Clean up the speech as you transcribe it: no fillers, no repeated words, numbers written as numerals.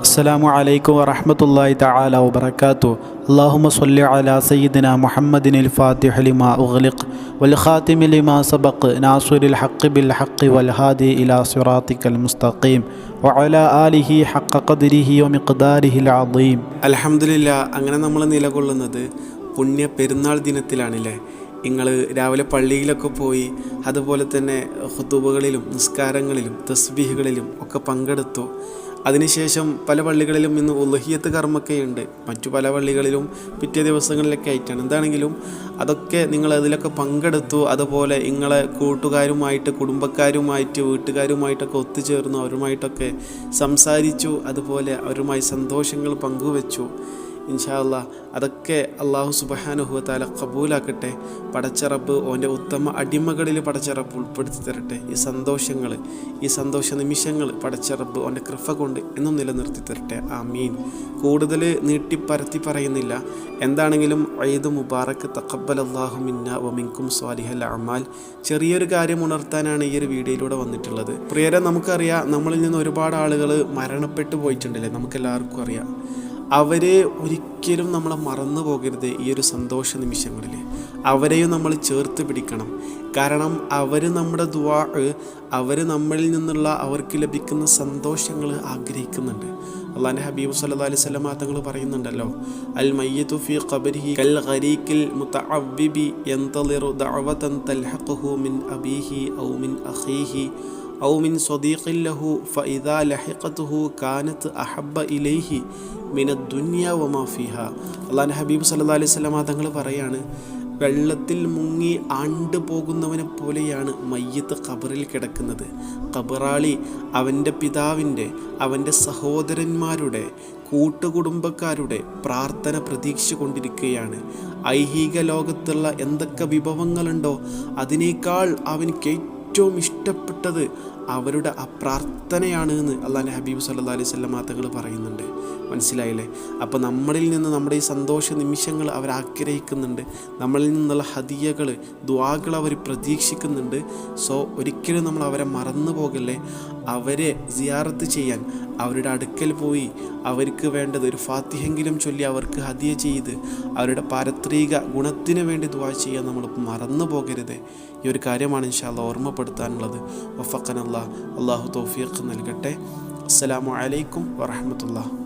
അസ്സലാമു അലൈക്കും വറഹ്മത്തുള്ളാഹി തആല വബറകാതുഹു. അല്ലാഹുമ്മ സ്വല്ലി അലാ സയ്യിദിനാ മുഹമ്മദിനിൽ ഫാത്തിഹി ലിമാ ഉഗ്ലിഖ് വൽ ഖാതിമി ലിമാ സബഖ് നാസിറിൽ ഹഖ് ബിൽ ഹഖ് വൽ ഹാദി ഇലാ സിറാത്തിക്കൽ മുസ്തഖീം വഅലാ ആലിഹി ഹഖ ഖദ്രിഹി വമിഖ്ദാരിഹിൽ അദീം. അൽഹംദുലില്ലാഹ്. അങ്ങനെ നമ്മൾ നിലകൊള്ളുന്നത് പുണ്യ പെരുന്നാൾ ദിനത്തിലാണല്ലേ. നിങ്ങൾ രാവിലെ പള്ളിയിലൊക്കെ പോയി, അതുപോലെ തന്നെ ഖുതുബകളിലും നിസ്കാരങ്ങളിലും തസ്ബീഹുകളിലും ഒക്കെ പങ്കെടുത്തു. അതിനുശേഷം പല പള്ളികളിലും ഇന്ന് ഉളുഹിയ്യത്ത് കർമ്മൊക്കെയുണ്ട്, മറ്റു പല പള്ളികളിലും പിറ്റേ ദിവസങ്ങളിലൊക്കെ ആയിട്ടാണ്. എന്താണെങ്കിലും അതൊക്കെ നിങ്ങൾ അതിലൊക്കെ പങ്കെടുത്തു. അതുപോലെ നിങ്ങളെ കൂട്ടുകാരുമായിട്ട്, കുടുംബക്കാരുമായിട്ട്, വീട്ടുകാരുമായിട്ടൊക്കെ ഒത്തുചേർന്നു, അവരുമായിട്ടൊക്കെ സംസാരിച്ചു, അതുപോലെ അവരുമായി സന്തോഷങ്ങൾ പങ്കുവെച്ചു. ഇൻഷാ അല്ലാഹ് അതൊക്കെ അള്ളാഹു സുബ്ഹാനഹു വ തആല ഖബൂലാക്കട്ടെ. പടച്ച റബ്ബ് ഓൻ്റെ ഉത്തമ അടിമകളിൽ പടച്ച റബ്ബ് ഉൾപ്പെടുത്തി തരട്ടെ. ഈ സന്തോഷ നിമിഷങ്ങൾ പടച്ച റബ്ബ് ഓൻ്റെ കൃപ കൊണ്ട് എന്നും നിലനിർത്തി തരട്ടെ. ആമീൻ. കൂടുതൽ നീട്ടിപ്പരത്തി പറയുന്നില്ല. എന്താണെങ്കിലും ഈദ് മുബാറക്, തഖബ്ബലല്ലാഹു മിന്നാ വ മിൻകും സ്വാലിഹൽ അഅമാൽ. ചെറിയൊരു കാര്യം ഉണർത്താനാണ് ഈ ഒരു വീഡിയോയിലൂടെ വന്നിട്ടുള്ളത്. പ്രിയരെ, നമുക്കറിയാം, നമ്മളിൽ നിന്ന് ഒരുപാട് ആളുകൾ മരണപ്പെട്ടു പോയിട്ടുണ്ടല്ലേ, നമുക്കെല്ലാവർക്കും അറിയാം. അവരെ ഒരിക്കലും നമ്മളെ മറന്നു പോകരുത്. ഈ ഒരു സന്തോഷ നിമിഷങ്ങളിൽ അവരെയും നമ്മൾ ചേർത്ത് പിടിക്കണം. കാരണം അവർ നമ്മുടെ ദുആ, അവർ നമ്മളിൽ നിന്നുള്ള അവർക്ക് ലഭിക്കുന്ന സന്തോഷങ്ങൾ ആഗ്രഹിക്കുന്നുണ്ട്. അല്ലാഹുവിൻ്റെ ഹബീബ് സല്ലല്ലാഹു അലൈഹി വസല്ലം തങ്ങൾ പറയുന്നുണ്ടല്ലോ, അൽ മയ്യിതു ഫീ ഖബരിഹി കൽ ഗരീഖിൽ മുതഅവ്വിബി യന്തളിറു ദഅവതൻ തൽഹഖുഹു മിൻ അബീഹി ഔ മിൻ അഖീഹി ഔ മിൻ സ്വദീഖിൻ ലഹു ഫഇദാ ലഹിഖതുഹു കാനത് അഹബ്ബ ഇലൈഹി മിനദ് ദുനിയ വമാ ഫിഹാ. അല്ലാഹുവിൻ്റെ ഹബീബ് സല്ലല്ലാഹു അലൈഹി വസല്ലം തങ്ങൾ പറയാണ്, വെള്ളത്തിൽ മുങ്ങി ആണ്ട് പോകുന്നവനെ പോലെയാണ് മയ്യത്ത് ഖബറിൽ കിടക്കുന്നത്. ഖബറാളി അവൻ്റെ പിതാവിൻ്റെ, അവൻ്റെ സഹോദരന്മാരുടെ, കൂട്ടുകുടുംബക്കാരുടെ പ്രാർത്ഥന പ്രതീക്ഷിച്ചു കൊണ്ടിരിക്കുകയാണ്. ഐഹിക ലോകത്തുള്ള എന്തൊക്കെ വിഭവങ്ങളുണ്ടോ അതിനേക്കാൾ അവനിക്ക് ഏറ്റവും ഇഷ്ടപ്പെട്ടത് അവരുടെ ആ പ്രാർത്ഥനയാണ് എന്ന് അല്ലാഹുവിൻ്റെ ഹബീബ് സല്ലല്ലാഹു അലൈഹി വസല്ലം തങ്ങൾ പറയുന്നുണ്ട്. മനസ്സിലായില്ലേ? അപ്പോൾ നമ്മളിൽ നിന്ന് നമ്മുടെ ഈ സന്തോഷ നിമിഷങ്ങൾ അവർ ആഗ്രഹിക്കുന്നുണ്ട്. നമ്മളിൽ നിന്നുള്ള ഹദിയകൾ, ദുആകൾ അവർ പ്രതീക്ഷിക്കുന്നുണ്ട്. സോ ഒരിക്കലും നമ്മൾ അവരെ മറന്നു പോകല്ലേ. അവരെ സിയാറത്ത് ചെയ്യാൻ, അവരുടെ അടുക്കൽ പോയി അവർക്ക് വേണ്ടത് ഒരു ഫാത്തിഹെങ്കിലും ചൊല്ലി അവർക്ക് ഹദിയ ചെയ്ത് അവരുടെ പാരത്രിക ഗുണത്തിന് വേണ്ടി ദുആ ചെയ്യാൻ നമ്മൾ മറന്നു പോകരുത്. ഈ ഒരു കാര്യമാണ് ഇൻഷാ അല്ലാഹ് ഓർമ്മപ്പെടുത്താനുള്ളത്. വഫഖനല്ലാഹ്. അല്ലാഹു തൗഫീഖ് നൽകട്ടെ. അസ്സലാമു അലൈക്കും വറഹ്മത്തുള്ളാഹി.